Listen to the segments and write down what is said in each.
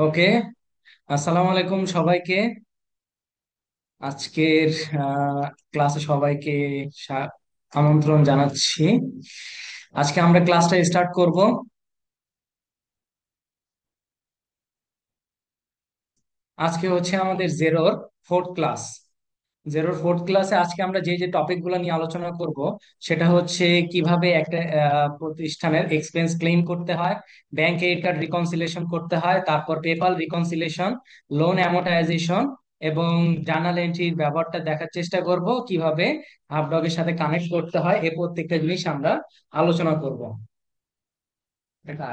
ওকে। আসসালামু আলাইকুম সবাইকে। আজকের ক্লাসে সবাইকে স্বা- আমন্ত্রণ জানাচ্ছি। আজকে আমরা ক্লাসটা স্টার্ট করব। আজকে হচ্ছে আমাদের জেরোর ফোর্থ ক্লাস। জেরোর ফোর্থ ক্লাসে আজকে আমরা যে যে টপিক গুলো নিয়ে আলোচনা করব সেটা হচ্ছে কিভাবে একটা প্রতিষ্ঠানের এক্সপেন্স ক্লেম করতে হয়, ব্যাংক ক্রেডিট কার্ড রিকনসিলিয়েশন করতে হয়, তারপর পেপাল রিকনসিলিয়েশন, লোন অ্যামোর্টাইজেশন এবং জার্নাল এন্ট্রির ব্যবহারটা দেখার চেষ্টা করব, কিভাবে হাবডগের সাথে কানেক্ট করতে হয়। এই প্রত্যেকটা জিনিস আমরা আলোচনা করব। এটা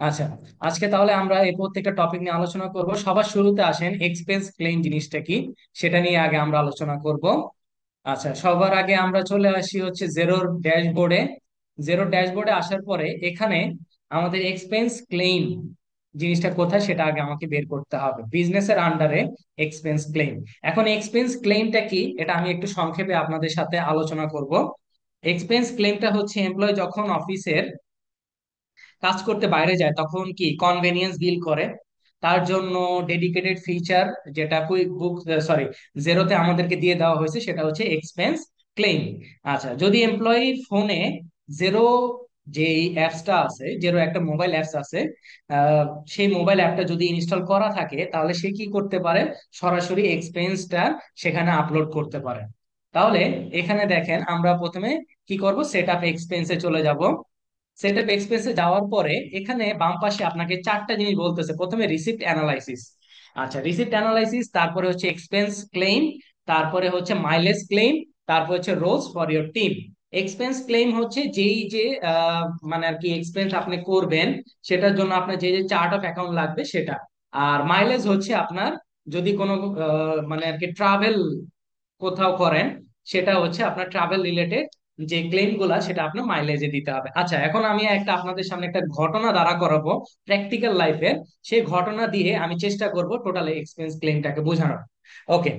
আচ্ছা, আজকে তাহলে আমরা এই প্রত্যেকটা টপিক নিয়ে আলোচনা করব। সবার শুরুতে আসেন এক্সপেন্স ক্লেম জিনিসটা কি, সেটা নিয়ে আগে আমরা আলোচনা করব। আচ্ছা, সবার আগে আমরা চলে আসি হচ্ছে জেরোর ড্যাশবোর্ডে। জেরো ড্যাশবোর্ডে আসার পরে এখানে আমাদের এক্সপেন্স ক্লেম জিনিসটা কোথায় সেটা আগে আমাকে বের করতে হবে। বিজনেসের আন্ডারে এক্সপেন্স ক্লেম। এখন এক্সপেন্স ক্লেমটা কি এটা আমি একটু সংক্ষেপে আপনাদের সাথে আলোচনা করব। এক্সপেন্স ক্লেমটা হচ্ছে এমপ্লয় যখন অফিসের কাজ করতে বাইরে যায় তখন কি কনভেনিয়েন্স বিল করে, তার জন্য ডেডিকেটেড ফিচার যেটা কুইক বুক, সরি, জেরোতে আমাদেরকে দিয়ে দেওয়া হয়েছে সেটা হচ্ছে এক্সপেন্স ক্লেম। আচ্ছা, যদি এমপ্লয়ির ফোনে জেরো যে অ্যাপসটা আছে, জেরো একটা মোবাইল অ্যাপস আছে, আহ, সেই মোবাইল অ্যাপটা যদি ইনস্টল করা থাকে তাহলে সে কি করতে পারে, সরাসরি এক্সপেন্সটা সেখানে আপলোড করতে পারে। তাহলে এখানে দেখেন আমরা প্রথমে কি করব, সেট আপ এক্সপেন্সে চলে যাব। সেট আপ এক্সপেন্সে যাওয়ার পরে এখানে বাম পাশে আপনাকে চারটা জিনিস বলতেছে। প্রথমে রিসিপ্ট অ্যানালাইসিস। আচ্ছা, রিসিপ্ট অ্যানালাইসিস, তারপরে হচ্ছে এক্সপেন্স ক্লেম, তারপরে হচ্ছে মাইলেজ ক্লেম, তারপর হচ্ছে rules for your team. Expense claim হচ্ছে যেই যে মানে আর কি এক্সপেন্স আপনি করবেন সেটার জন্য আপনার যে যে চার্ট অফ অ্যাকাউন্ট লাগবে সেটা। আর মাইলেজ হচ্ছে আপনার যদি কোনো মানে আর কি ট্রাভেল কোথাও করেন, সেটা হচ্ছে আপনার ট্রাভেল রিলেটেড যে ক্লেম গুলা সেটা আপনার মাইলেজে দিতে হবে। আচ্ছা, এখন আমি একটা আপনাদের সামনে একটা ঘটনা দাঁড়া করাবো প্র্যাকটিক্যাল লাইফে। সেই ঘটনা দিয়ে আমি চেষ্টা করব টোটাল এক্সপেন্স ক্লেমটাকে বোঝানোর। ওকে,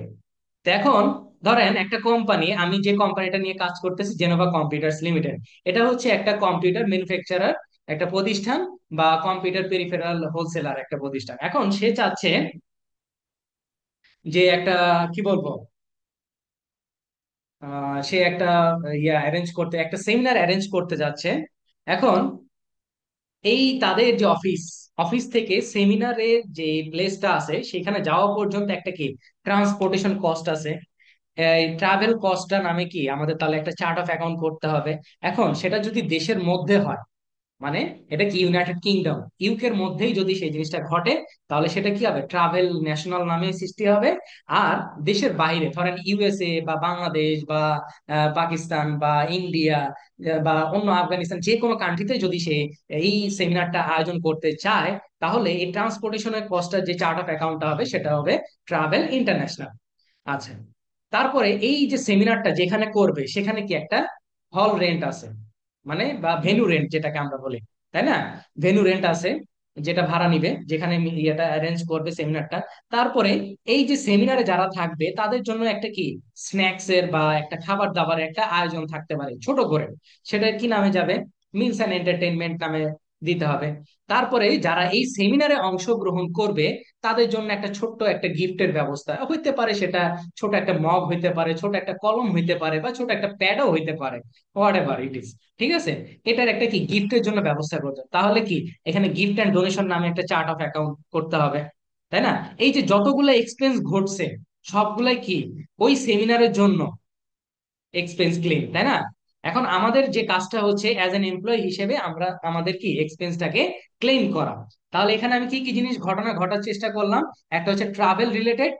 তো এখন ধরেন একটা কোম্পানি, আমি যে কোম্পানিটা নিয়ে কাজ করতেছি জেনোভা কম্পিউটার্স লিমিটেড, এটা হচ্ছে একটা কম্পিউটার ম্যানুফ্যাকচারার একটা প্রতিষ্ঠান বা কম্পিউটার পেরিফেরাল হোলসেলার একটা প্রতিষ্ঠান। এখন সে চাচ্ছে যে একটা, কি বলবো, সে একটা অ্যারেঞ্জ করতে, একটা সেমিনার অ্যারেঞ্জ করতে যাচ্ছে। এখন এই তাদের যে অফিস, অফিস থেকে সেমিনারের যে প্লেসটা আছে সেখানে যাওয়া পর্যন্ত একটা কি ট্রান্সপোর্টেশন কস্ট আছে। এই ট্রাভেল কস্টটা নামে কি আমাদের তাহলে একটা চার্ট অফ অ্যাকাউন্ট করতে হবে। এখন সেটা যদি দেশের মধ্যে হয়, মানে এটা কি ইউনাইটেড কিংডম, ইউকের মধ্যেই যদি সেই জিনিসটা ঘটে তাহলে সেটা কি হবে, ট্রাভেল ন্যাশনাল নামে সৃষ্টি হবে। আর দেশের বাইরে ধরেন ইউএসএ বা বাংলাদেশ বা পাকিস্তান বা ইন্ডিয়া বা অন্য আফগানিস্তান, যে কোনো কান্ট্রিতে যদি সে এই সেমিনারটা আয়োজন করতে চায় তাহলে এই ট্রান্সপোর্টেশনের কস্টটা যে চার্ট অফ অ্যাকাউন্টটা হবে সেটা হবে ট্রাভেল ইন্টারন্যাশনাল। আচ্ছা, তারপরে এই যে সেমিনারটা যেখানে করবে সেখানে কি একটা হল রেন্ট আছে, মানে বা ভেন্যু রেন্ট যেটাকে আমরা বলি, তাই না? ভেন্যু রেন্ট আছে যেটা ভাড়া নিবে, যেখানে ইয়েটা অ্যারেঞ্জ করবে সেমিনারটা। তারপরে এই যে সেমিনারে যারা থাকবে তাদের জন্য একটা কি স্ন্যাক্স এর বা একটা খাবার দাবারের একটা আয়োজন থাকতে পারে ছোট করে, সেটা কি নামে যাবে, মিলস অ্যান্ড এন্টারটেইনমেন্ট নামে দিতে হবে। তারপরে যারা এই সেমিনারে অংশগ্রহণ করবে তাদের জন্য একটা ছোট্ট একটা গিফটের ব্যবস্থা হইতে পারে, সেটা ছোট একটা মগ হইতে পারে, ছোট একটা কলম হইতে পারে, বা ছোট একটা প্যাডও হইতে পারে, হোয়াট এভার ইট ইজ। ঠিক আছে, এটার একটা কি গিফটের জন্য ব্যবস্থা করতে হবে। তাহলে কি এখানে গিফট অ্যান্ড ডোনেশন নামে একটা চার্ট অফ অ্যাকাউন্ট করতে হবে, তাই না? এই যে যতগুলো এক্সপেন্স ঘটছে সবগুলাই কি ওই সেমিনারের জন্য এক্সপেন্স ক্লেম, তাই না? এখন আমাদের যে কাজটা হচ্ছে অ্যাজ এন এমপ্লয় হিসেবে আমরা আমাদের কি এক্সপেন্সটাকে ক্লেম করা। তাহলে এখানে আমি কি কি জিনিস ঘটনা ঘটার চেষ্টা করলাম। একটা হচ্ছে ট্রাভেল রিলেটেড,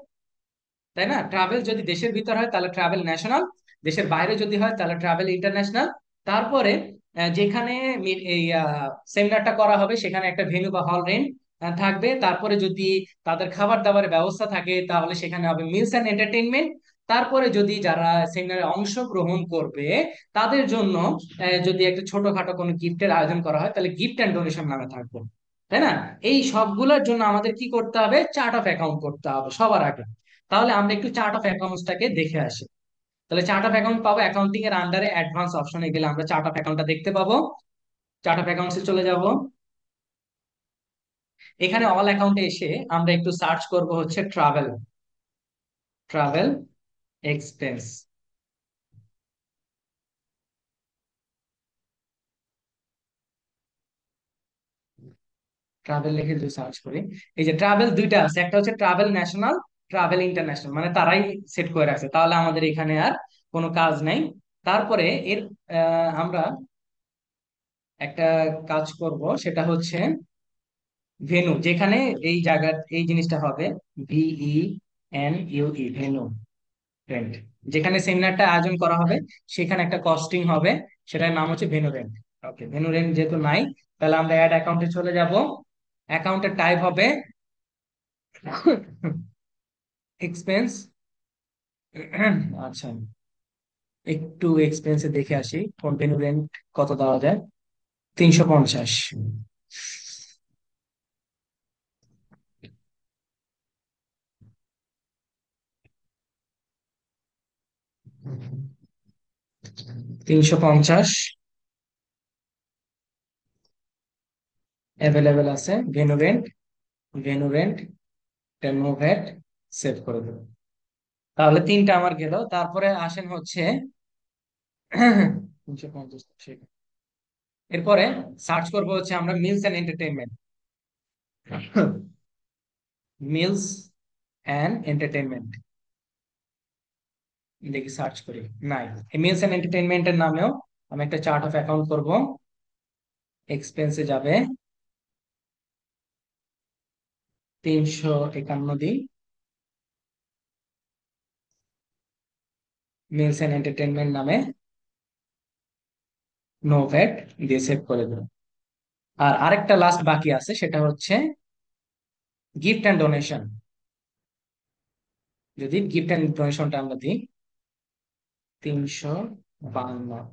তাই না? ট্রাভেল যদি দেশের ভিতর হয় তাহলে ট্রাভেল ন্যাশনাল, দেশের বাইরে যদি হয় তাহলে ট্রাভেল ইন্টারন্যাশনাল। তারপরে যেখানে এই সেমিনারটা করা হবে সেখানে একটা ভেন্যু বা হল রেন্ট থাকবে। তারপরে যদি তাদের খাবার দাবারের ব্যবস্থা থাকে তাহলে সেখানে হবে মিলস অ্যান্ড এন্টারটেইনমেন্ট। তারপরে যদি যারা সেমিনারে অংশগ্রহণ করবে তাদের জন্য যদি একটা ছোটখাটো কোনো গিফটের আয়োজন করা হয় তাহলে গিফট অ্যান্ড ডোনেশন নামে থাকবে, তাই না? এই সবগুলোর জন্য আমাদের কি করতে হবে, চার্ট অফ অ্যাকাউন্ট করতে হবে সবার আগে। তাহলে আমরা একটু চার্ট অফ অ্যাকাউন্টসটাকে দেখে আসি। তাহলে চার্ট অফ অ্যাকাউন্ট পাবো অ্যাকাউন্টিং এর আন্ডারে অ্যাডভান্স অপশনে গেলে আমরা চার্ট অফ অ্যাকাউন্টটা দেখতে পাবো। চার্ট অফ অ্যাকাউন্টসে চলে যাব। এখানে অল অ্যাকাউন্টে এসে আমরা একটু সার্চ করব হচ্ছে ট্রাভেল, ট্রাভেল এক্সপেন্স। ট্রাভেল লিখে যদি সার্চ করি, এই যে ট্রাভেল দুইটা আছে, একটা হচ্ছে ট্রাভেল ন্যাশনাল, ট্রাভেল ইন্টারন্যাশনাল, মানে তারাই সেট করে রাখছে, তাহলে আমাদের এখানে আর কোনো কাজ নাই। তারপরে এর আমরা একটা কাজ করব, সেটা হচ্ছে ভেনু, যেখানে এই জায়গা এই জিনিসটা হবে, VENUE, ভেনু রেন্ট, যেখানে সেমিনারটা আয়োজন করা হবে সেখানে একটা কস্টিং হবে, সেটার নাম হচ্ছে ভেনু রেন্ট। ওকে, ভেনু রেন্ট যেহেতু নাই তাহলে আমরা অ্যাড অ্যাকাউন্টে চলে যাব। অ্যাকাউন্টের টাইপ হবে এক্সপেন্স। আচ্ছা, একটু এক্সপেন্সে দেখে আসি কোন ভেনু রেন্ট কত দেওয়া যায়। 350। 350 অ্যাভেলেবেল আছে venue rent. Venue rent, no VAT, save করে দেবো। তাহলে তিনটা আমার গেল। তারপরে আসেন হচ্ছে 350, ঠিক। এরপরে সার্চ করবো হচ্ছে আমরা meals and entertainment. Meals and entertainment, দেখি সার্চ করি, নাই। এই মিলস এন্ড এন্টারটেইনমেন্টের নামেও আমি একটা চার্ট অফ অ্যাকাউন্ট করব। এক্সপেন্সে যাবে, 351 দিই, মিলস এন্ড এন্টারটেইনমেন্ট নামে, নো ভ্যাট দিয়ে সেভ করে দেবো। আর আরেকটা লাস্ট বাকি আছে, সেটা হচ্ছে গিফট অ্যান্ড ডোনেশন। যদি গিফট অ্যান্ড ডোনেশনটা আমরা দিই 352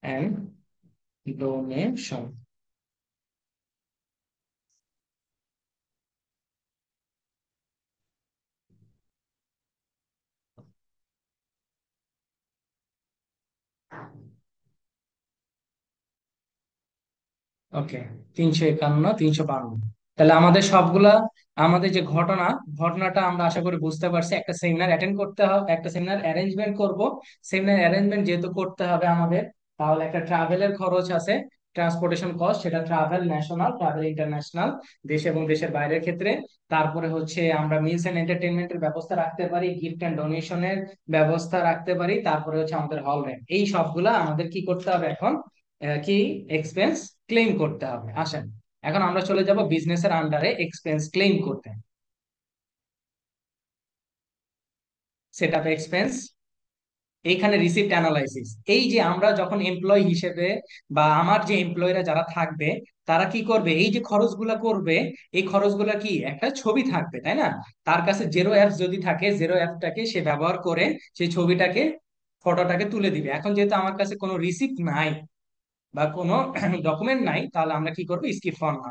অ্যান্ড ডোনেশন। ওকে, 351, 352। তাহলে আমাদের সবগুলা, আমাদের যে ঘটনাটা আমরা আশা করি বুঝতে পারছি। একটা সেমিনার অ্যাটেন্ড করতে হবে, একটা সেমিনার অ্যারেঞ্জমেন্ট করব। সেমিনার অ্যারেঞ্জমেন্ট যেহেতু করতে হবে আমাদের, তাহলে একটা ট্রাভেলের খরচ আছে, ট্রান্সপোর্টেশন কস্ট, সেটা ট্রাভেল ন্যাশনাল, ট্রাভেল ইন্টারন্যাশনাল, দেশ এবং দেশের বাইরের ক্ষেত্রে। তারপরে হচ্ছে আমরা মিলস এন্ড এন্টারটেনমেন্টের ব্যবস্থা রাখতে পারি, গিফট এন্ড ডোনেশনের ব্যবস্থা রাখতে পারি, তারপরে হচ্ছে আমাদের হল রেন্ট। এই সবগুলা আমাদের কি করতে হবে এখন, কি এক্সপেন্স ক্লেম করতে হবে। আসেন, এখন আমরা চলে যাব বিজনেসের আন্ডারে এক্সপেন্স ক্লেম করতে। সেট আপ এক্সপেন্স, এইখানে রিসিপ্ট অ্যানালাইসিস। এই যে আমরা যখন এমপ্লয় হিসেবে বা আমার যে এমপ্লয়িরা যারা থাকবে তারা কি করবে, এই যে খরচগুলা করবে, এই খরচগুলা কি একটা ছবি থাকবে, তাই না? তার কাছে জেরো অ্যাপস যদি থাকে, জেরো অ্যাপটাকে সে ব্যবহার করে সেই ছবিটাকে, ফটোটাকে তুলে দিবে। এখন যেহেতু আমার কাছে কোনো রিসিপ্ট নাই বা কোনো ডকুমেন্ট নাই, তাহলে আমরা কি করবো, স্কিপ ফর্ম।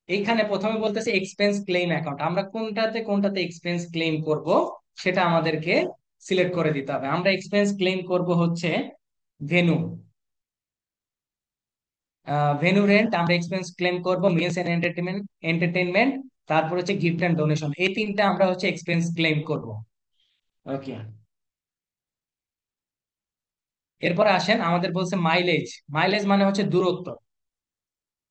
এইখানে প্রথমে বলতেছে এক্সপেন্স ক্লেম অ্যাকাউন্ট, আমরা কোনটাতে কোনটাতে এক্সপেন্স ক্লেম করব সেটা আমাদেরকে সিলেক্ট করে দিতে হবে। আমরা এক্সপেন্স ক্লেম করব হচ্ছে ভেনু, ভেনু রেন্ট, আমরা এক্সপেন্স ক্লেম করব মিলস এন্ড এন্টারটেনমেন্ট, তারপর হচ্ছে গিফট এন্ড ডোনেশন, এই তিনটা আমরা হচ্ছে এক্সপেন্স ক্লেম করব। ওকে, এরপরে আসেন আমাদের বলছে মাইলেজ। মাইলেজ মানে হচ্ছে দূরত্ব,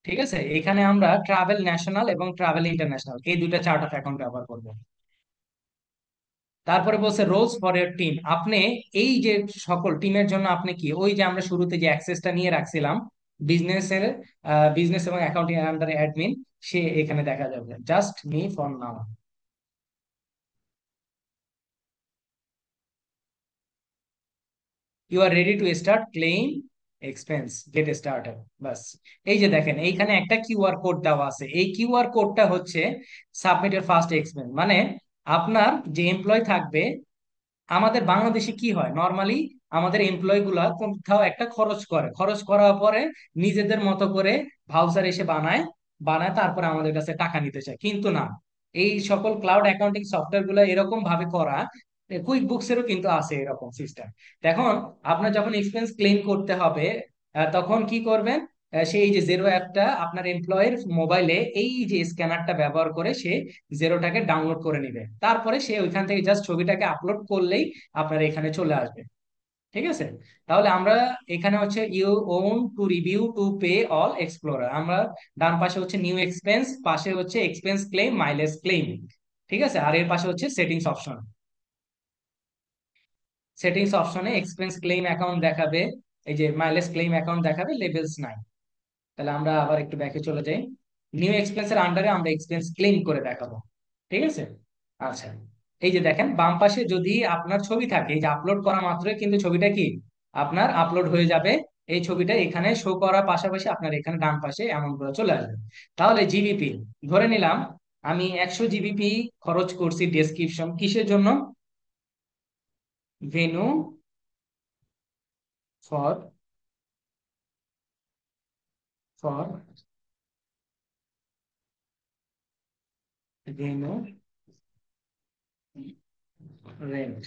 ঠিক আছে? এখানে আমরা ট্রাভেল ন্যাশনাল এবং ট্রাভেল ইন্টারন্যাশনাল এই দুইটা চার্ট অফ অ্যাকাউন্ট ব্যবহার করব। তারপরে বলছে রোলস ফর ইয়ার টিম, আপনি এই যে সকল টিমের জন্য আপনি কি, ওই যে আমরা শুরুতে যে অ্যাক্সেসটা নিয়ে রাখছিলাম বিজনেসের বিজনেস এবং অ্যাকাউন্টিং এর আন্ডারে অ্যাডমিন, সে এখানে দেখা যাবে, just me for now. You are ready to start claim expense, get started. বাস, এই যে দেখেন এইখানে একটা কিউআর কোড দেওয়া আছে, এই কিউআর কোডটা হচ্ছে সাবমিটের ফার্স্ট এক্সপেন্স। মানে আপনার যে এমপ্লয় থাকবে, আমাদের বাংলাদেশে কি হয় নর্মালি, আমাদের এমপ্লয় গুলা কোথাও একটা খরচ করে, খরচ করার পরে নিজেদের মতো করে ভাউচার এসে বানায়, বানায় তারপরে আমাদের কাছে টাকা নিতে চায়, কিন্তু না, এই সকল ক্লাউড অ্যাকাউন্টিং সফটওয়্যার গুলো এরকম ভাবে করা। কুইক বুকস এরও কিন্তু আছে এরকম সিস্টেম। এখন আপনার যখন এক্সপেন্স ক্লেম করতে হবে, তখন কি করবেন, সেই যে জেরো অ্যাপটা আপনার এমপ্লয়ের মোবাইলে, এই যে স্ক্যানারটা ব্যবহার করে সে জেরোটাকে ডাউনলোড করে নিবে, তারপরে সে ওইখান থেকে জাস্ট ছবিটাকে আপলোড করলেই আপনার এখানে চলে আসবে। ঠিক আছে? তাহলে আমরা এখানে হচ্ছে you own to review to pay all explorer, আমরা ডান পাশে হচ্ছে নিউ এক্সপেন্স, পাশে হচ্ছে এক্সপেন্স ক্লেম, মাইলেজ ক্লেম। ঠিক আছে, আর এর পাশে হচ্ছে সেটিংস অপশন। সেটিংস অপশনে এক্সপেন্স ক্লেম অ্যাকাউন্ট দেখাবে, এই যে মাইলেজ ক্লেম অ্যাকাউন্ট দেখাবে, লেভেলস নাই। তাহলে আমরা আবার একটু ব্যাকে চলে যাই, নিউ এক্সপেন্সের আন্ডারে আমরা এক্সপেন্স ক্লেম করে দেখাবো। ঠিক আছে? আচ্ছা, এই যে দেখেন বাম পাশে যদি আপনার ছবি থাকে, এই যে আপলোড করা মাত্রই কিন্তু ছবিটা কি আপনার আপলোড হয়ে যাবে, এই ছবিটা এখানে শো করার পাশাপাশি আপনার এখানে ডান পাশে অ্যামাউন্ট করে চলে আসবে। তাহলে জিবিপি ধরে নিলাম আমি 100 জিবিপি খরচ করছি, ডেসক্রিপশন কিসের জন্য, venue for for venue rent.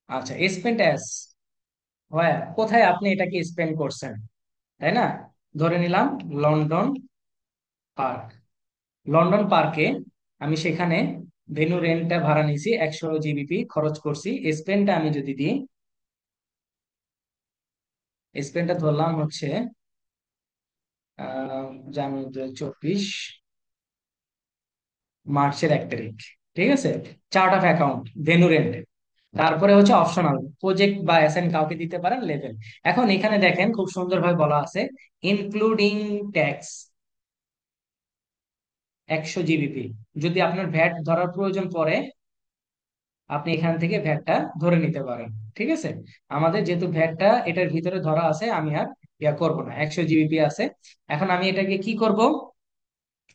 আচ্ছা, স্পেন্ড অ্যাজ, হয় কোথায় আপনি এটাকে স্পেন্ড করছেন, তাই না? ধরে নিলাম লন্ডন পার্ক, লন্ডন পার্কে আমি সেখানে ভেন্যু রেন্টটা ভাড়া নিয়েছি, 100 জিবিপি খরচ করছি। স্পেনটা আমি যদি দিই, স্পেনটা ধরলাম হচ্ছে জানুয়ারি 2024 মার্চের 1 তারিখ। ঠিক আছে, chart of account, venue rent, তারপরে হচ্ছে অপশনাল প্রজেক্ট বা অ্যাসাইন কাউকে দিতে পারেন, লেভেল। এখন এখানে দেখেন খুব সুন্দরভাবে বলা আছে ইনক্লুডিং ট্যাক্স 100 জিবিপি, যদি আপনার ভ্যাট ধরার প্রয়োজন পড়ে আপনি এখান থেকে ভ্যাটটা ধরে নিতে পারেন। ঠিক আছে, আমাদের যেহেতু ভ্যাটটা এটার ভিতরে ধরা আছে, আমি আর ইয়া করব না, 100 জিবিপি আছে। এখন আমি এটাকে কি করব,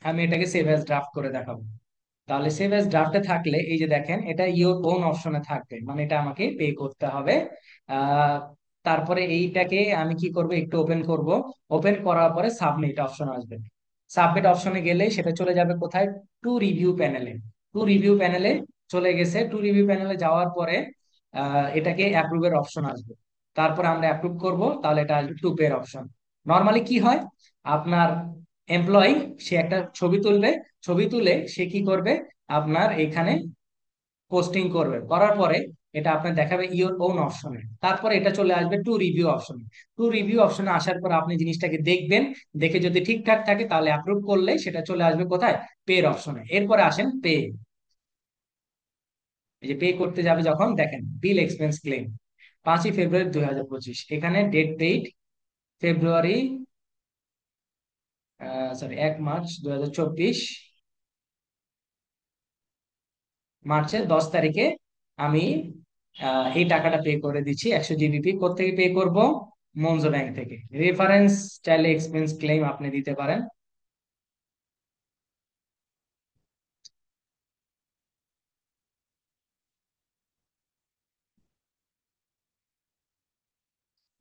আমি এটাকে সেভ অ্যাজ ড্রাফট করে দেখাবো। তাহলে সেভ অ্যাজ ড্রাফটে থাকলে এই যে দেখেন এটা ইওর ওন অপশনে থাকবে, মানে এটা আমাকে পে করতে হবে। আহ তারপরে এইটাকে আমি কি করব, একটু ওপেন করব, ওপেন করার পরে সাবমিট অপশন আসবে। সাবমিট অপশনে গেলে সেটা চলে যাবে কোথায়, টু রিভিউ প্যানেলে। টু রিভিউ প্যানেলে চলে গেছে, টু রিভিউ প্যানেলে যাওয়ার পরে এটাকে অ্যাপ্রুভের অপশন আসবে, তারপরে আমরা অ্যাপ্রুভ করব, তাহলে এটা আসবে টু পে এর অপশন। নর্মালি কি হয়, আপনার এমপ্লয়ি সে একটা ছবি তুলবে, ছবি তুলে সে কি করবে, আপনার এখানে পোস্টিং করবে, করার পরে এটা আপনার দেখাবে ইওর ওন অপশনে, তারপরে এটা চলে আসবে টু রিভিউ অপশনে। টু রিভিউ অপশনে আসার পর আপনি জিনিসটাকে দেখবেন, দেখে যদি ঠিকঠাক থাকে তাহলে অ্যাপ্রুভ করলে সেটা চলে আসবে কোথায়, পে এর অপশনে। এরপরে আসেন পে, এই যে পে করতে যাবে যখন দেখেন বিল এক্সপেন্স ক্লেম 5ই ফেব্রুয়ারি 2025, এখানে ডেট পেইড ফেব্রুয়ারি, সরি 1 মার্চ 2024, মার্চের 10 তারিখে আমি এই টাকাটা পে করে দিচ্ছি। 100 জিবিপি কোথেকে পে করব, মনজো ব্যাংক থেকে। রেফারেন্স চাইলে এক্সপেন্স ক্লেম আপনি দিতে পারেন।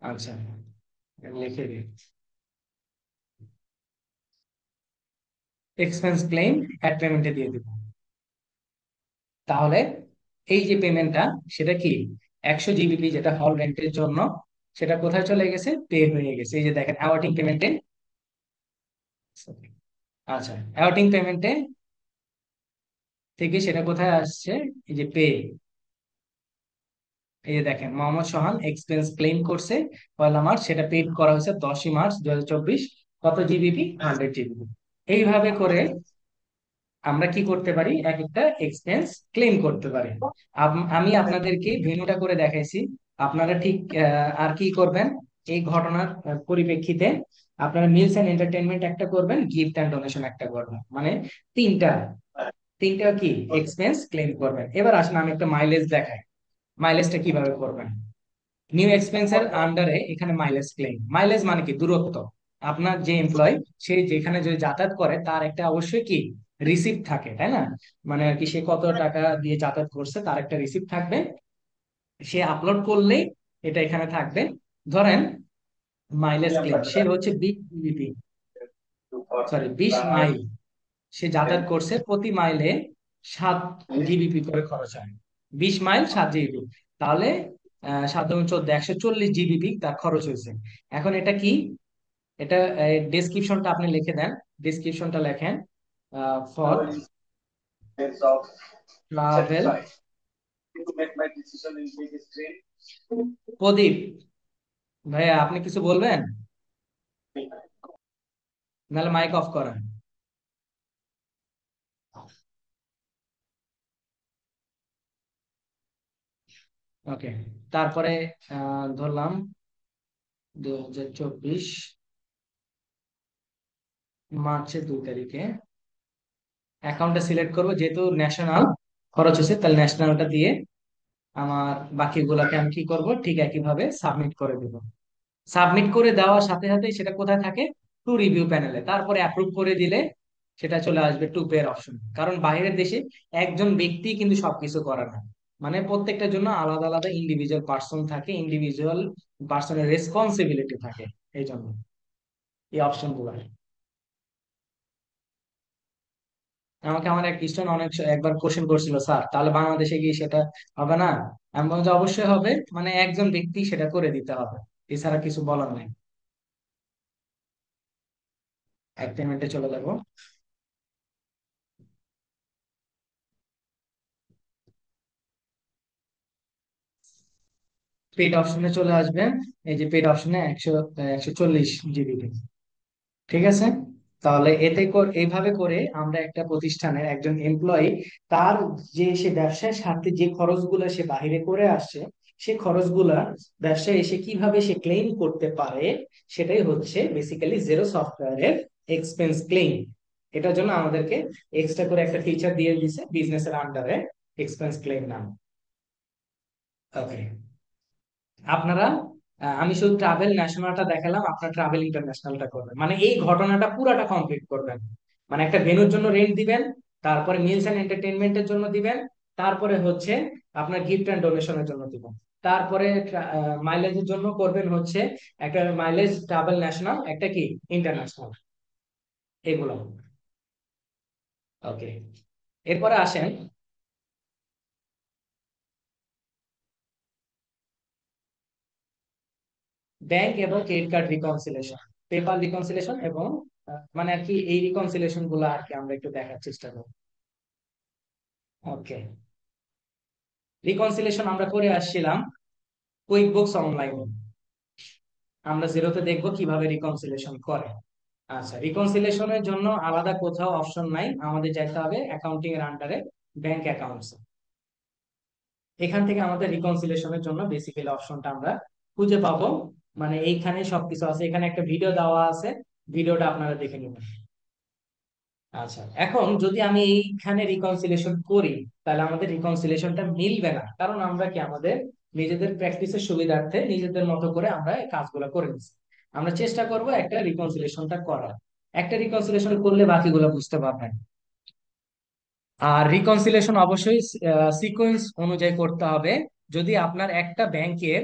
আচ্ছা, লিখে দিই, এক্সপেন্স ক্লেম অ্যাড পেমেন্টে দিয়ে দিব। তাহলে এই যে পেমেন্টটা, সেটা কি 100 জিবিপি যেটা হল রেন্টের জন্য, সেটা কোথায় চলে গেছে, পে হয়ে গেছে। এই যে দেখেন অ্যাওয়ার্ডিং পেমেন্টে, আচ্ছা অ্যাওয়ার্ডিং পেমেন্টে থেকে সেটা কোথায় আসছে, এই যে পে, এই যে দেখেন মোহাম্মদ সোহান এক্সপেন্স ক্লেম করছে 1লা মার্চ, সেটা পেড করা হয়েছে 10ই মার্চ 2024, কত জিবিপি, 100 জিবিপি। এইভাবে করে আমরা কি করতে পারি, এক একটা এক্সপেন্স ক্লেম করতে পারি। আমি আপনাদেরকে ভেনুটা করে দেখাইছি, আপনারা ঠিক আর কি করবেন, এই ঘটনার পরিপ্রেক্ষিতে আপনারা মিলস এন্ড এন্টারটেনমেন্ট একটা করবেন, গিফট এন্ড ডোনেশন একটা করবেন, মানে তিনটা তিনটা কি এক্সপেন্স ক্লেম করবেন। এবার আসেন আমি একটা মাইলেজ দেখাই, মাইলেজটা কিভাবে করবেন। নিউ এক্সপেন্সের আন্ডারে এখানে মাইলেজ ক্লেম, মাইলেজ মানে কি দূরত্ব। আপনার যে এমপ্লয় সে যেখানে যদি যাতায়াত করে তার একটা অবশ্যই কি রিসিপ্ট থাকে, তাই না? মানে আর কি সে কত টাকা দিয়ে যাতায়াত করছে তার একটা রিসিপ্ট থাকবে, সে আপলোড করলেই এটা এখানে থাকবে। ধরেন মাইলেজ ক্লেম, সে হচ্ছে 20 জিবিপি, সরি 20 মাইল সে যাতায়াত করছে, প্রতি মাইলে 7 জিবিপি করে খরচ হয়। 20 মাইল 7 জিবিপি, তাহলে 7 × 14 140 জিবিপি তার খরচ হয়েছে। এখন এটা কি, এটা ডেসক্রিপশনটা আপনি লিখে দেন, ডেসক্রিপশনটা লেখেন ফর ট্রাভেল। প্রদীপ ভাইয়া আপনি কিছু বলবেন, নাহলে মাইক অফ করেন। ওকে, তারপরে ধরলাম 2024 মার্চের 2 তারিখে অ্যাকাউন্টটা সিলেক্ট করবো, যেহেতু ন্যাশনাল খরচ হয়েছে তাহলে ন্যাশনালটা দিয়ে আমার বাকিগুলাকে আমি কি করব, ঠিক একইভাবে সাবমিট করে দেব। সাবমিট করে দেওয়ার সাথে সাথে সেটা কোথায় থাকে, টু রিভিউ প্যানেলে, তারপরে অ্যাপ্রুভ করে দিলে সেটা চলে আসবে টু পে এর অপশন। কারণ বাইরের দেশে একজন ব্যক্তি কিন্তু সবকিছু করে না, মানে প্রত্যেকটার জন্য আলাদা আলাদা ইন্ডিভিজুয়াল পার্সন থাকে, ইন্ডিভিজুয়াল পার্সনের রেসপন্সিবিলিটি থাকে, এই জন্য এই অপশন গুলো। আমাকে আমার এক স্টুডেন্ট একবার কোশ্চেন করছিল, স্যার তাহলে বাংলাদেশে গিয়ে সেটা হবে না? আমি বললাম যে অবশ্যই হবে, মানে একজন ব্যক্তি সেটা করে দিতে হবে, এছাড়া কিছু বলার নাই। এক 3 মিনিটে চলে যাবো। পেড অপশনে চলে আসবে, এই যে পেড অপশনে 140 জিবি, ঠিক আছে? তাহলে এইভাবে করে আমরা একটা প্রতিষ্ঠানের একজন এমপ্লয়ি তার যে সে ব্যবসার স্বার্থে যে খরচগুলো সে বাহিরে করে আসছে, সে খরচগুলা ব্যবসায় এসে কিভাবে সে ক্লেম করতে পারে, সেটাই হচ্ছে বেসিক্যালি জেরো সফটওয়্যারের এক্সপেন্স ক্লেম। এটার জন্য আমাদেরকে এক্সট্রা করে একটা ফিচার দিয়ে দিছে বিজনেসের আন্ডারে, এক্সপেন্স ক্লেম নাম। ওকে, আপনারা আমি শুধু ট্রাভেল ন্যাশনালটা দেখালাম, আপনার ট্রাভেল ইন্টারন্যাশনালটা করবেন, মানে এই ঘটনাটা পুরাটা কমপ্লিট করবেন। মানে একটা ভেন্যুর জন্য রেন্ট দিবেন, তারপরে মিলস এন্ড এন্টারটেইনমেন্টের জন্য দিবেন, তারপরে হচ্ছে আপনার গিফট এন্ড ডোনেশনের জন্য দিবেন, তারপরে মাইলেজের জন্য করবেন হচ্ছে একটা মাইলেজ ট্রাভেল ন্যাশনাল, একটা কি ইন্টারন্যাশনাল, এগুলো। ওকে, এরপরে আসেন ব্যাংক এবং credit card reconciliation, paper reconciliation এবং মানে আর কি এই রিকনসিলেশন গুলো আর কি আমরা একটু দেখার চেষ্টা করব। ওকে, রিকনসিলেশন আমরা করে আসছিলাম কুইক বুকস অনলাইন, আমরা জিরোতে দেখবো কিভাবে রিকনসিলেশন করে। আচ্ছা, রিকনসিলেশনের জন্য আলাদা কোথাও অপশন নাই, আমাদের যেতে হবে অ্যাকাউন্টিং এর আন্ডারে ব্যাংক অ্যাকাউন্টস, এখান থেকে আমাদের রিকনসিলেশনের জন্য বেসিক্যালি অপশনটা আমরা খুঁজে পাবো। মানে এইখানে সবকিছু আছে, এখানে একটা ভিডিও দেওয়া আছে, ভিডিওটা আপনারা দেখে নেবেন। আচ্ছা, এখন যদি আমি এইখানে রিকনসিলেশন করি তাহলে আমাদের রিকনসিলেশনটা মিলবে না, কারণ আমরা কি আমাদের নিজেদের প্র্যাকটিসের সুবিধার্থে নিজেদের মতো করে আমরা এই কাজগুলো করে নিচ্ছি। আমরা চেষ্টা করব একটা রিকনসিলেশনটা করার, একটা রিকনসিলেশন করলে বাকিগুলো বুঝতে পারবেন। আর রিকনসিলেশন অবশ্যই সিকোয়েন্স অনুযায়ী করতে হবে। যদি আপনার একটা ব্যাংকের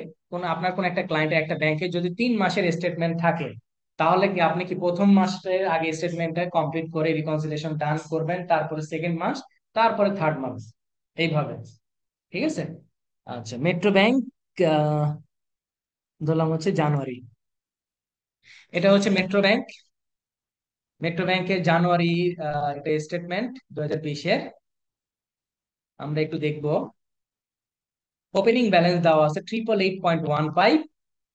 আপনার কোন একটা ক্লায়েন্টের একটা ব্যাংকে যদি 3 মাসের স্টেটমেন্ট থাকে, তাহলে কি আপনি কি প্রথম মাসের আগে স্টেটমেন্টটা কমপ্লিট করে রিকনসিলেশন ডান করবেন, তারপরে সেকেন্ড মাস, তারপরে থার্ড মাস, এইভাবে, ঠিক আছে? আচ্ছা, মেট্রো ব্যাংক ধরলাম হচ্ছে জানুয়ারি, এটা হচ্ছে মেট্রো ব্যাংক, মেট্রো ব্যাংকের জানুয়ারি একটা স্টেটমেন্ট 2020-এর, আমরা একটু দেখবো। ওপেনিং ব্যালেন্স দেওয়া আছে 888.15,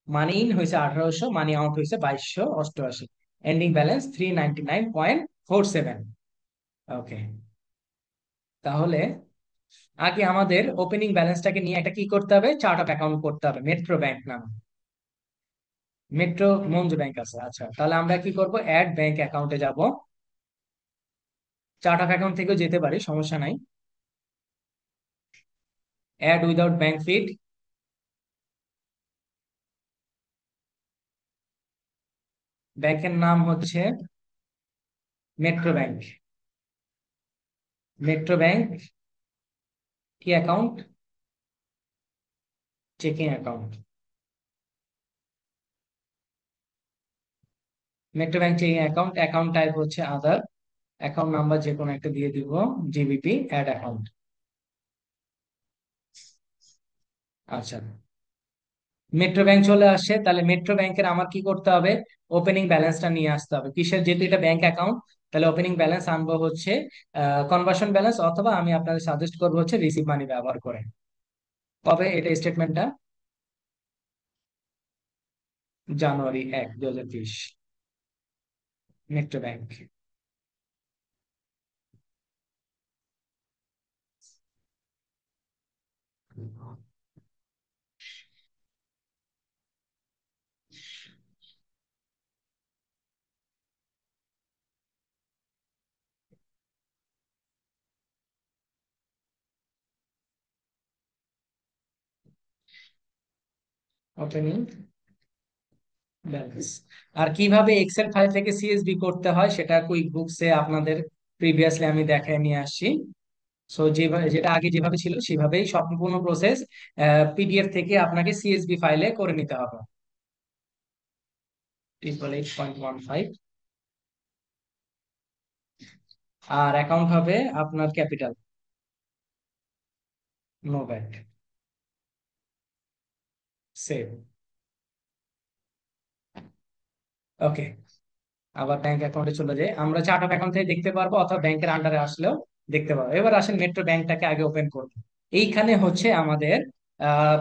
মানি ইন হয়েছে 1800, মানি আউট হয়েছে 2288, এন্ডিং ব্যালেন্স 399.47। ওকে, তাহলে আগে আমাদের ওপেনিং ব্যালেন্সটাকে নিয়ে একটা কি করতে হবে, চার্ট অফ অ্যাকাউন্ট করতে হবে মেট্রো ব্যাংক নামে। মেট্রো মঞ্জু ব্যাংক আছে, আচ্ছা তাহলে আমরা কি করব, অ্যাড ব্যাংক অ্যাকাউন্টে যাব। চার্ট অফ অ্যাকাউন্ট থেকেও যেতে পারি, সমস্যা নাই। Add without bank feed. ব্যাংকের নাম হচ্ছে মেট্রো ব্যাংক। মেট্রো ব্যাংক কি account? Checking account. Metro bank checking account, account type হচ্ছে আদার, অ্যাকাউন্ট নাম্বার যে কোনো একটা দিয়ে দিব, জিবিপি অ্যাড অ্যাকাউন্ট। আচ্ছা, মেট্রো ব্যাংক চলে আসছে, তাহলে মেট্রো ব্যাংকের আমার কি করতে হবে, ওপেনিং ব্যালেন্সটা নিয়ে আসতে হবে। কিসের, যেহেতু এটা ব্যাংক অ্যাকাউন্ট, তাহলে ওপেনিং ব্যালেন্স আনবো হচ্ছে কনভার্সন ব্যালেন্স, অথবা আমি আপনাদের সাজেস্ট করবো হচ্ছে রিসিভ মানি ব্যবহার করে। কবে এটা স্টেটমেন্টটা? January 1, 2020। Metro bank. Opening balance. আর কিভাবে এক্সেল ফাইল থেকে সিএসভি করতে হয় সেটা কুইক বুকসে আপনাদের প্রিভিয়াসলি আমি দেখায় নিয়ে আসছি। সো যেভাবে, যেটা আগে যেভাবে ছিল সেভাবেই সম্পূর্ণ প্রসেস পিডিএফ থেকে আপনাকে সিএসভি ফাইলে করে নিতে হবে। 888.15। আর অ্যাকাউন্ট হবে আপনার ক্যাপিটাল, নো ব্যাট। সেভ। ওকে, আবার ব্যাংক অ্যাকাউন্টে চলে যাই, আমরা চার্ট অফ অ্যাকাউন্ট থেকে দেখতে পারবো, অথবা ব্যাংকের আন্ডারে আসলেও দেখতে পারবো। এবার আসেন মেট্রো ব্যাংকটাকে আগে ওপেন করবো। এইখানে হচ্ছে আমাদের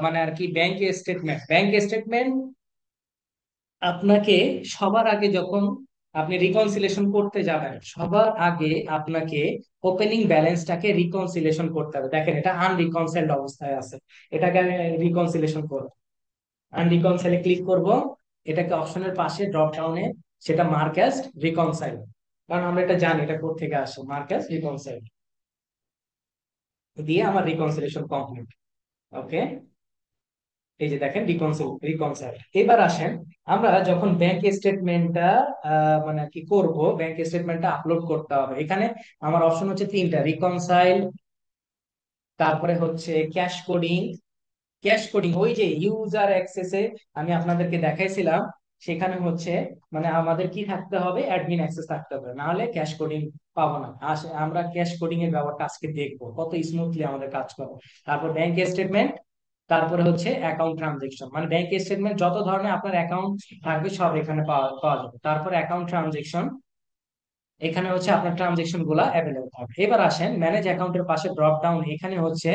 মানে আর কি ব্যাংক স্টেটমেন্ট। ব্যাংক স্টেটমেন্ট আপনাকে সবার আগে যখন আপনি রিকনসিলেশন করতে যাবেন, সবার আগে আপনাকে ওপেনিং ব্যালেন্সটাকে রিকনসিলেশন করতে হবে। দেখেন এটা আনরিকনসাইলড অবস্থায় আছে, এটাকে আমি রিকনসিলেশন করব। আনরিকনসাইলে ক্লিক করব, এটাকে অপশনের পাশে ড্রপ ডাউনে সেটা মার্ক অ্যাজ রিকনসাইল, কারণ আমরা এটা জানি এটা কোথা থেকে আসে, মার্ক অ্যাজ রিকনসাইল দিয়ে আমার রিকনসিলেশন কমপ্লিট। ওকে, এই যে দেখেন রিকনসাইল। এবার আসেন, আমরা যখন ব্যাংক স্টেটমেন্টটা মানে কি করব, ব্যাংক স্টেটমেন্টটা আপলোড করতে হবে। এখানে আমার অপশন হচ্ছে তিনটা, রিকনসাইল, তারপরে হচ্ছে ক্যাশ কোডিং। ক্যাশ কোডিং ওই যে ইউজার অ্যাক্সেসে আমি আপনাদেরকে দেখাইছিলাম, সেখানে হচ্ছে মানে আমাদের কি থাকতে হবে, অ্যাডমিন অ্যাক্সেস থাকতে হবে, না হলে ক্যাশ কোডিং পাবো না। আমরা ক্যাশ কোডিং এর ব্যবহারটা আজকে দেখবো কত স্মুথলি আমাদের কাজ করে। তারপর ব্যাংক স্টেটমেন্ট, তারপরে হচ্ছে অ্যাকাউন্ট ট্রানজেকশন, মানে ব্যাংক স্টেটমেন্ট যত ধরনের আপনার অ্যাকাউন্ট থাকবে সব এখানে পাওয়া পাওয়া যাবে। তারপরে অ্যাকাউন্ট ট্রানজেকশন, এখানে হচ্ছে আপনার ট্রানজেকশন গুলা অ্যাভেলেবল থাকবে। এবার আসেন ম্যানেজ অ্যাকাউন্টের পাশে ড্রপ ডাউন, এখানে হচ্ছে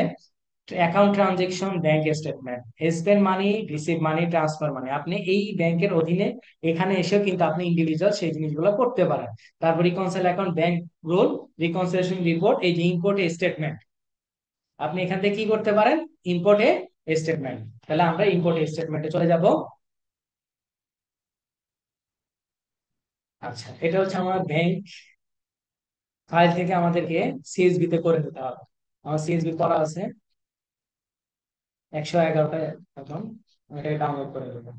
account transaction, bank statement, spend money, receive money, transfer money, আপনি এই ব্যাংকের অধীনে এখানে এসেও কিন্তু আপনি ইন্ডিভিজুয়াল সেই জিনিসগুলো করতে পারেন। তারপর reconcile account, bank rule, reconciliation report, এই যে ইম্পোর্ট স্টেটমেন্ট, আপনি এখান থেকে কি করতে পারেন, ইম্পোর্ট স্টেটমেন্ট। তাহলে আমরা ইম্পোর্ট স্টেটমেন্টে চলে যাব। আচ্ছা, এটা হচ্ছে আমার ব্যাংক ফাইল থেকে আমাদেরকে সিএসভি তে করে নিতে হবে। আমার সিএসভি করা আছে 111টা, এখন আমি এটাকে ডাউনলোড করে দেবো।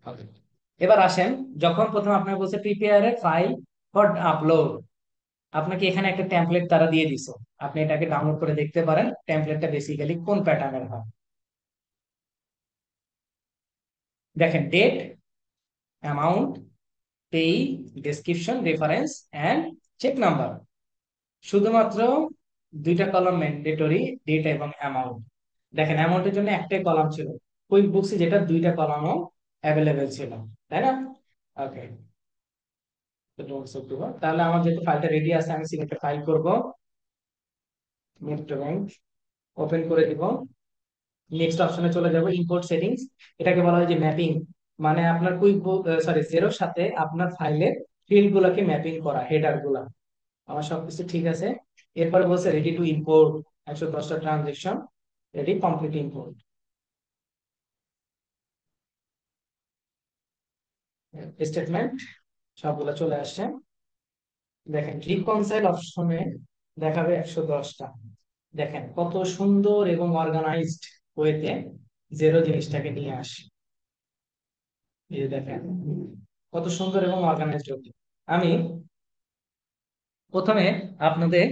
Okay. এবার আসেন, যখন প্রথমে আপনার বলছে prepare a file for upload, আপনাকে এখানে একটা টেমপ্লেট তারা দিয়ে দিছে, আপনি এটাকে ডাউনলোড করে দেখতে পারেন টেমপ্লেটটা বেসিক্যালি কোন প্যাটার্নের হয়। দেখেন date, amount, payee, description, reference and check number. শুধুমাত্র দুইটা কলাম ম্যান্ডেটরি, ডেট এবং অ্যামাউন্ট। দেখেন অ্যামাউন্টের জন্য একটাই কলাম ছিল কুইক বুকসে, যেটা দুইটা কলামও অ্যাভেলেবেল ছিল, তাই না? ওকে, তাহলে আমার যেহেতু ফাইলটা রেডি আছে, আমি সিলেক্ট ফাইল করব, নেক্সট ব্যাংক ওপেন করে দিব। নেক্সট অপশনে চলে যাব, ইম্পোর্ট সেটিংস। এটাকে বলা হয় যে ম্যাপিং, মানে আপনার কুইক বুক সরি জেরোর সাথে আপনার ফাইলের ফিল্ড গুলাকে ম্যাপিং করা, হেডার গুলা। আমার সবকিছু ঠিক আছে। এরপরে বলছে রেডি টু ইম্পোর্ট 110টা transaction, ready complete import statement সবগুলো চলে আসছে। দেখেন রিকনসাইল অপশনে দেখাবে 110টা। দেখেন কত সুন্দর এবং অর্গানাইজড ওয়েতে জিরো জিনিসটাকে নিয়ে আসে। এই যে দেখেন কত সুন্দর এবং অর্গানাইজড ওয়েতে। আমি প্রথমে আপনাদের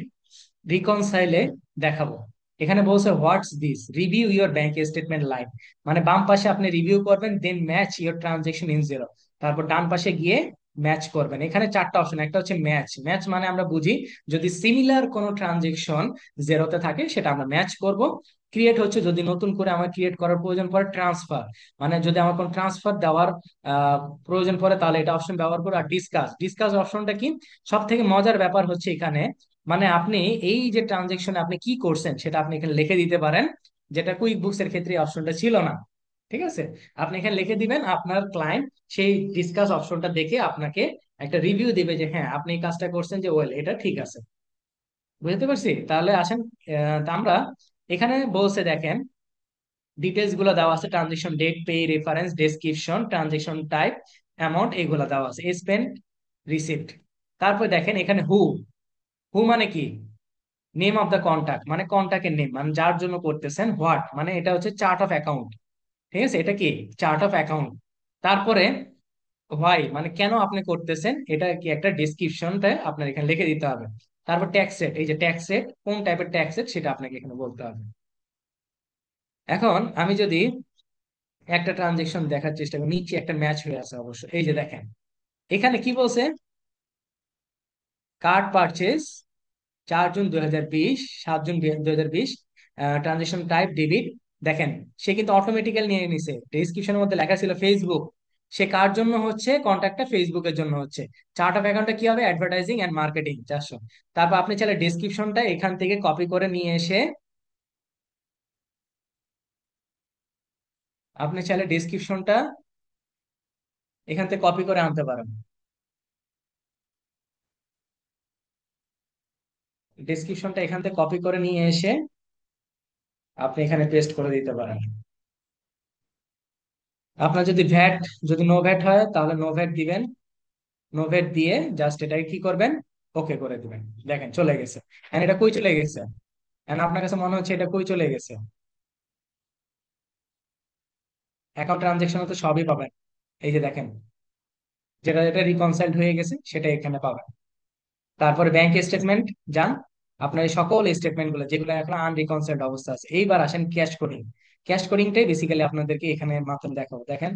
রিকনসাইলে দেখাবো। এখানে বলছে what's this, review your bank statement line. মানে বাম পাশে আপনি রিভিউ করবেন, then match your transaction in Xero. তারপর ডান পাশে গিয়ে ম্যাচ করবেন। এখানে চারটা অপশন, একটা হচ্ছে ম্যাচ। ম্যাচ মানে আমরা বুঝি যদি সিমিলার কোনো ট্রানজেকশন জিরোতে থাকে সেটা আমরা ম্যাচ করব। ক্রিয়েট হচ্ছে যদি নতুন করে আমার ক্রিয়েট করার প্রয়োজন পড়ে। ট্রান্সফার মানে যদি আমার কোনো ট্রান্সফার দেওয়ার আহ, প্রয়োজন পড়ে তাহলে এটা অপশন ব্যবহার করবো। আর ডিসকাস, ডিসকাস অপশনটা কি? সব থেকে মজার ব্যাপার হচ্ছে এখানে, মানে আপনি এই যে ট্রানজেকশনে আপনি কি করছেন সেটা আপনি এখানে লিখে দিতে পারেন, যেটা কুইক বুকস এর ক্ষেত্রে অপশনটা ছিল না। ঠিক আছে, আপনি এখানে লিখে দিবেন, আপনার ক্লায়েন্ট সেই ডিসকাস অপশনটা দেখে আপনাকে একটা রিভিউ দিবে যে হ্যাঁ আপনি এই কাজটা করছেন, যে ওয়েল এটা ঠিক আছে। বুঝতে পারছি? তাহলে আসেন তা আমরা এখানে বলছে দেখেন ডিটেলস গুলো দেওয়া আছে, transaction date, pay reference, description, transaction type, amount, এগুলো দেওয়া আছে, স্পেন্ড, রিসিপ্ট। তারপর দেখেন এখানে হু, হু মানে কি? নেম অফ দ্য কন্টাক্ট মানে কন্টাক্টের নেম, মানে যার জন্য করতেছেন। হোয়াট মানে এটা হচ্ছে চার্ট অফ অ্যাকাউন্ট। ঠিক আছে, এটা কি? Chart of account. তারপরে হোয়াই মানে কেন আপনি করতেছেন, এটা কি একটা ডিসক্রিপশনটা আপনার এখানে লিখে দিতে হবে। তারপর ট্যাক্স রেট, এই যে ট্যাক্স রেট, কোন টাইপের ট্যাক্স রেট সেটা আপনাকে এখানে বলতে হবে। এখন আমি যদি একটা ট্রানজেকশন দেখার চেষ্টা করি, নিচে একটা ম্যাচ হয়ে আছে অবশ্য, এই যে দেখেন এখানে কি বলছে, card purchase 4 June 2020, 7 June 2020, transaction type debit. দেখেন সে কিন্তু অটোমেটিক্যাল নিয়ে নিছে, ডেসক্রিপশনের মধ্যে লেখা ছিল ফেসবুক, সে কার জন্য হচ্ছে, কন্ট্যাক্টটা ফেসবুকের জন্য হচ্ছে। চার্ট অফ অ্যাকাউন্টটা কি হবে? Advertising and marketing 400। তারপর আপনি চাইলে ডেসক্রিপশনটা এখান থেকে কপি করে নিয়ে এসে, আপনি চাইলে ডেসক্রিপশনটা এখান থেকে কপি করে আনতে পারেন। ডেসক্রিপশনটা এখান থেকে কপি করে নিয়ে এসে আপনি এখানে পেস্ট করে দিতে পারেন। আপনার যদি ভ্যাট, যদি নো ভ্যাট হয় তাহলে নো ভ্যাট দিবেন। নো ভ্যাট দিয়ে জাস্ট এটাকে কি করবেন, ওকে করে দিবেন। দেখেন চলে গেছে। এন্ড এটা কই চলে গেছে? এন্ড আপনার কাছে মনে হচ্ছে এটা কই চলে গেছে? অ্যাকাউন্ট ট্রানজেকশনে তো সবই পাবেন। এই যে দেখেন যেটা যেটা রিকনসাইল্ড হয়ে গেছে সেটা এখানে পাবেন। তারপরে ব্যাংক স্টেটমেন্ট যান, আপনার এই সকল স্টেটমেন্ট গুলো যেগুলো এখন আনরিকনসাইল্ড অবস্থা আছে। এইবার আসেন ক্যাশ কোডিং। ক্যাশ কোডিংটাই বেসিক্যালি আপনাদেরকে এখানে মাত্র দেখাবো। দেখেন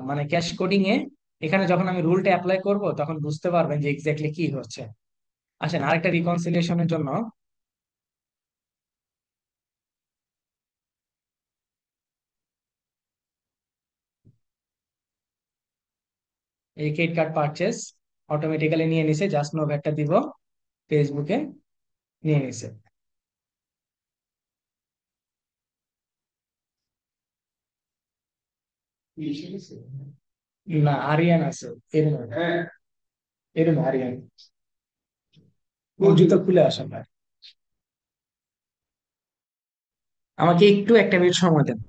মানে ক্যাশ কোডিং এ এখানে যখন আমি রুলটা অ্যাপ্লাই করব তখন বুঝতে পারবেন যে এক্স্যাক্টলি কি হচ্ছে। আসেন আরেকটা রিকনসিলিয়েশনের জন্য এই ক্রেডিট কার্ড পারচেস অটোমেটিক্যালি নিয়ে নিছে, জাস্ট নো ভ্যাটটা দিব, ফেসবুকে নিয়ে নিছে। না আরিয়ান আছে, এরম এরম আরিয়ান জুতো খুলে আসেন ভাই, আমাকে একটু একটা মিনিট সময় দেন।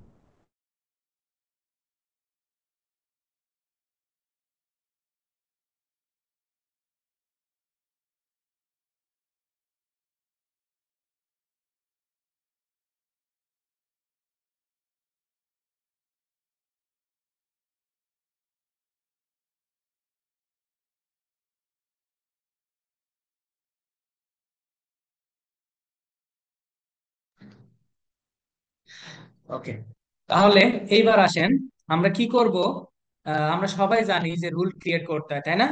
ওকে, তাহলে এইবার আসেন আমরা কি করব। আমরা সবাই জানি যে রুল ক্রিয়েট করতে হয়, তাই না?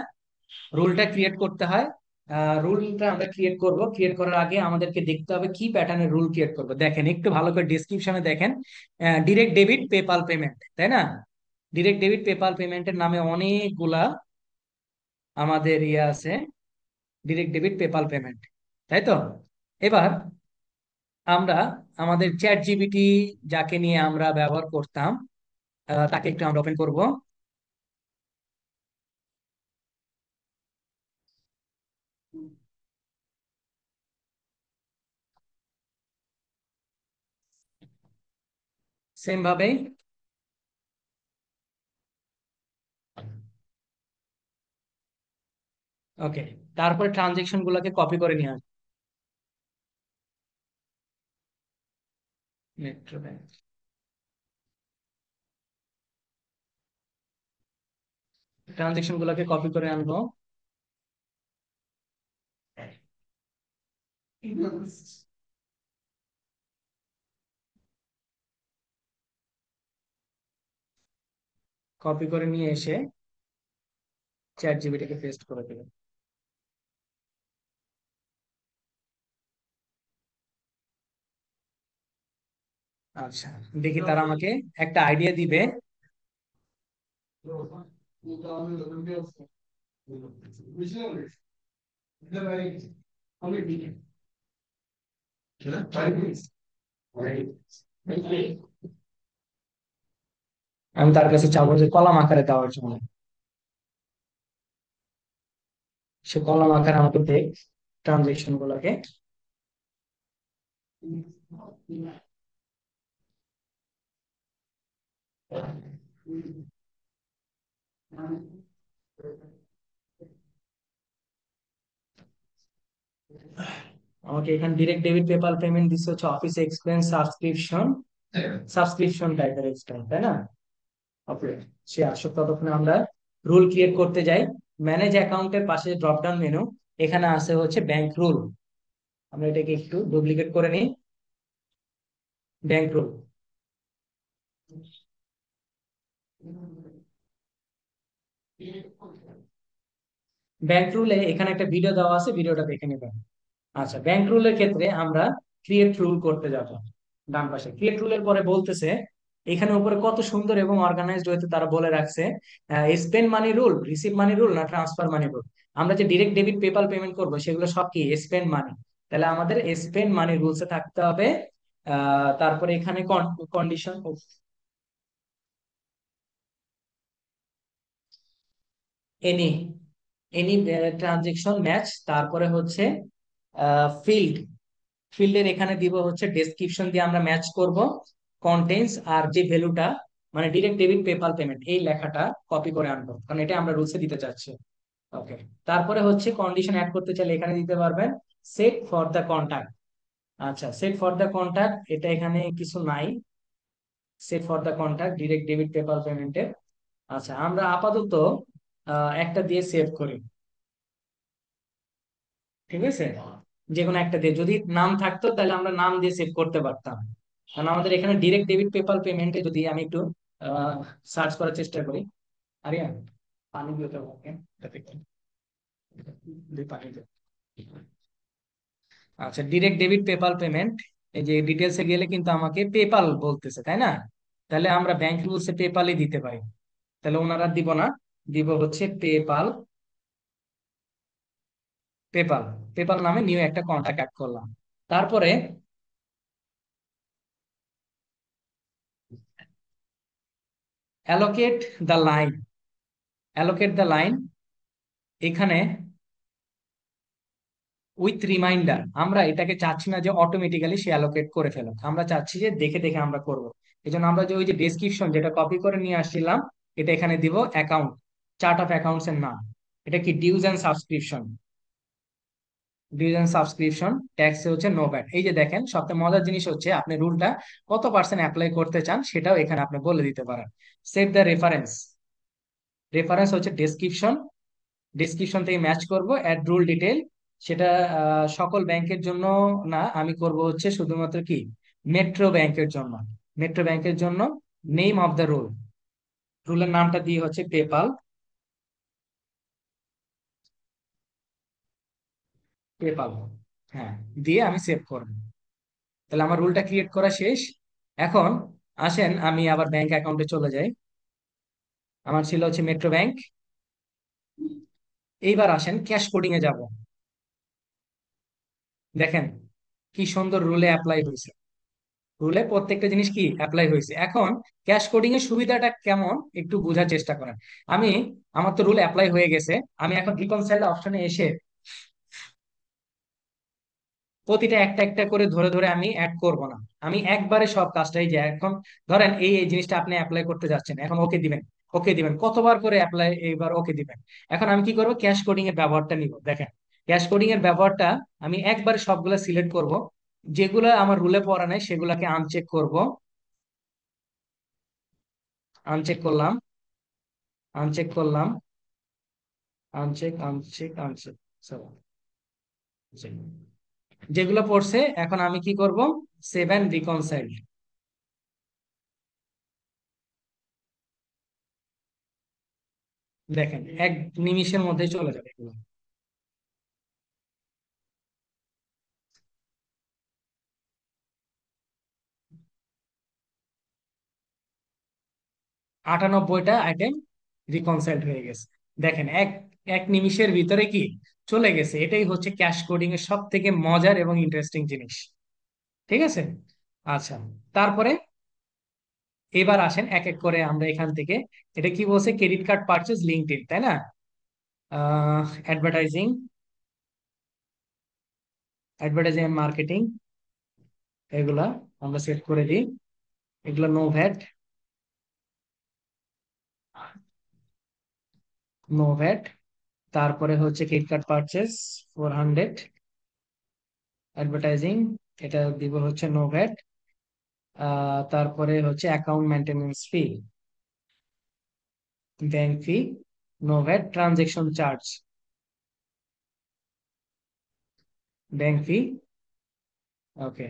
রুলটা ক্রিয়েট করতে হয়। রুলটা আমরা ক্রিয়েট করব, ক্রিয়েট করার আগে আমাদেরকে দেখতে হবে কি প্যাটার্নের রুল ক্রিয়েট করব। দেখেন একটু ভালো করে ডিসক্রিপশনে দেখেন, ডিরেক্ট ডেবিট পেপাল পেমেন্ট, তাই না? ডিরেক্ট ডেবিট পেপাল পেমেন্টের নামে অনেকগুলা আমাদের ইয়ে আছে, ডিরেক্ট ডেবিট পেপাল পেমেন্ট, তাই তো? এবার আমরা আমাদের চ্যাট জিপিটি যাকে নিয়ে আমরা ব্যবহার করতাম, তাকে একটু আমরা ওপেন করব। সেম ভাবেই। ওকে, তারপরে ট্রানজেকশন গুলোকে কপি করে নিয়ে আসবে। মেট্রো ব্যাংক, ট্রানজেকশন গুলোকে কপি করে আনবো। কপি করে নিয়ে এসে চ্যাট জিপিটিকে পেস্ট করে দেবে। আচ্ছা, দেখি তারা আমাকে একটা আইডিয়া দিবে। আমি তার কাছে চাবো যে কলাম আকারে দেওয়ার জন্য। সে কলাম আকারে আমাকে দেখ ট্রানজেকশন গুলোকে। আমাকে এখানে ডিরেক্ট ডেবিট পেপাল পেমেন্ট দিচ্ছে হচ্ছে অফিস এক্সপেন্স সাবস্ক্রিপশন, সাবস্ক্রিপশন টাইপের এক্সপেন্স, তাই না? ওকে, সে আসলে ততক্ষণে আমরা রুল ক্রিয়েট করতে যাই। ম্যানেজ অ্যাকাউন্টের পাশে ড্রপ ডাউন মেনু, এখানে আছে হচ্ছে ব্যাংক রুল। আমরা এটাকে একটু ডুপ্লিকেট করে নিই। ব্যাংক রুল, ব্যাংক রুলে এখানে একটা ভিডিও দেওয়া আছে, ভিডিওটা দেখে নেবেন। আচ্ছা, ব্যাংক রুলের ক্ষেত্রে আমরা ক্রিয়েট রুল করতে যাব। ডান পাশে ক্রিয়েট রুলের পরে বলতেছে, এখানে উপরে কত সুন্দর এবং অর্গানাইজড হইতে তারা বলে রাখছে স্পেন্ড মানি রুল, রিসিভ মানি রুল না ট্রান্সফার মানি রুল। আমরা যে ডিরেক্ট ডেবিট পেপাল পেমেন্ট করবো সেগুলো সব কি স্পেন্ড মানি, তাহলে আমাদের স্পেন্ড মানি রুলসে থাকতে হবে। তারপরে এখানে condition, any any transaction match, তারপরে হচ্ছে ফিল্ড, ফিল্ডের এখানে দিব হচ্ছে ডেসক্রিপশন দিয়ে আমরা ম্যাচ করব কন্টেন্টস, আর যে ভ্যালুটা মানে ডিরেক্ট ডেবিট পেপাল পেমেন্ট এই লেখাটা কপি করে আনবো, কারণ এটা আমরা রুলসে দিতে চাচ্ছি। ওকে, তারপরে হচ্ছে কন্ডিশন অ্যাড করতে চাইলে এখানে দিতে পারবেন সেট ফর দ্য কন্টাক্ট। আচ্ছা, সেট ফর দ্য কন্টাক্ট এটা এখানে কিছু নাই। Set for the contact direct debit PayPal পেমেন্টের। আচ্ছা, আমরা আপাতত একটা দিয়ে সেভ করি, ঠিক আছে? যে কোনো একটা দিয়ে যদি নাম থাকতো তাহলে আমরা নাম দিয়ে সেভ করতে পারতাম। কারণ আমাদের এখানে ডিরেক্ট ডেবিট পেপাল পেমেন্টে যদি আমি একটু সার্চ করার চেষ্টা করি। আরিয়ান, পানি দিতে পারবেন? এটাতে একটু দুই পানি দিও। আচ্ছা, ডিরেক্ট ডেবিট পেপাল পেমেন্ট, এই যে ডিটেলসে গেলে কিন্তু আমাকে পেপাল বলতেছে, তাই না? তাহলে আমরা ব্যাংক রুলসে পেপালই দিতে পারি। তাহলে ওনারা দিব না, দিব হচ্ছে পেপাল। পেপাল, পেপাল নামে নিউ একটা কন্ট্যাক্ট অ্যাড করলাম। তারপরে allocate the line, allocate the line এখানে উইথ রিমাইন্ডার, আমরা এটাকে চাচ্ছি না যে অটোমেটিক্যালি সে অ্যালোকেট করে ফেলুক, আমরা চাচ্ছি যে দেখে দেখে আমরা করব। এই জন্য আমরা যে ওই যে ডেসক্রিপশন যেটা কপি করে নিয়ে আসছিলাম, এটা এখানে দিব অ্যাকাউন্ট, চার্ট অফ অ্যাকাউন্টস এর নাম। এটা কি dues and subscription, dues and subscription tax হচ্ছে নো ব্যাট। এই যে দেখেন, সবচেয়ে মজার জিনিস হচ্ছে আপনি রুলটা কত পার্সেন্ট অ্যাপ্লাই করতে চান সেটাও এখানে আপনি বলে দিতে পারেন। সেট দ্য রেফারেন্স, রেফারেন্স হচ্ছে ডেসক্রিপশন, ডিসক্রিপশন থেকে ম্যাচ করব অ্যাড রুল ডিটেল। সেটা সকল ব্যাংকের জন্য না, আমি করব হচ্ছে শুধুমাত্র কি মেট্রো ব্যাংকের জন্য। মেট্রো ব্যাংকের জন্য নেম অফ দ্য রুল, রুলের নামটা দিয়ে হচ্ছে পেপাল, পেপাল, হ্যাঁ, দিয়ে আমি সেভ করব। তাহলে আমার রুলটা ক্রিয়েট করা শেষ। এখন আসেন আমি আবার ব্যাংক অ্যাকাউন্টে চলে যাই। আমার ছিল হচ্ছে মেট্রো ব্যাংক। এইবার আসেন ক্যাশ কোডিং এ যাব। দেখেন কি সুন্দর রুলে অ্যাপ্লাই হয়েছে, রুলে প্রত্যেকটা জিনিস কি অ্যাপ্লাই হয়েছে। এখন ক্যাশ কোডিং এর সুবিধাটা কেমন একটু বোঝার চেষ্টা করেন। আমি, আমার তো রুল অ্যাপ্লাই হয়ে গেছে, আমি এখন রিকনসাইল অপশনে এসে প্রতিটা একটা একটা করে ধরে ধরে আমি অ্যাড করব না। আমি একবারে সব কাজটাই, যে এখন ধরেন এই এই জিনিসটা আপনি অ্যাপ্লাই করতে যাচ্ছেন, এখন ওকে দিবেন, ওকে দিবেন, কতবার করে অ্যাপ্লাই, এইবার ওকে দিবেন। এখন আমি কি করব, ক্যাশ কোডিং এর ব্যবহারটা নিব। দেখেন, ক্যাশ কোডিং এর ব্যবহারটা আমি একবারে সবগুলা সিলেক্ট করব, যেগুলো আমার রুলে পড়া নাই সেগুলাকে আনচেক করব। আনচেক করলাম, আনচেক করলাম, আনচেক আনচেক আনচেক, যেগুলো পড়ছে এখন আমি কি করব, সেভ এন্ড রিকনসাইল। দেখেন এক নিমিষের মধ্যে চলে যাবে এগুলো। 98টা আইটেম রিকনসাইল্ড হয়ে গেছে। দেখেন এক এক নিমিষের ভিতরে কি চলে গেছে। এটাই হচ্ছে ক্যাশ কোডিং এর সব থেকে মজার এবং ইন্টারেস্টিং জিনিস। ঠিক আছে। আচ্ছা, তারপরে এবার আসেন এক এক করে আমরা এখান থেকে। এটা কি বলছে, ক্রেডিট কার্ড পারচেজ লিঙ্কডইন, তাই না? অ্যাডভার্টাইজিং, অ্যাডভার্টাইজিং এন্ড মার্কেটিং, এগুলা আমরা সেট করে দিই। এগুলো নো ভ্যাট, নো ভ্যাট। তারপরে হচ্ছে ক্রেডিট কার্ড পারচেজ 400, অ্যাডভার্টাইজিং, এটা দিব হচ্ছে নো ভ্যাট। তারপরে হচ্ছে account maintenance fee, bank fee, no VAT, transaction charge, bank fee. Okay,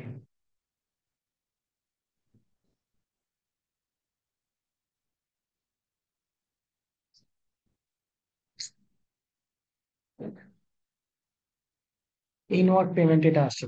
inward payment এটা আসছে।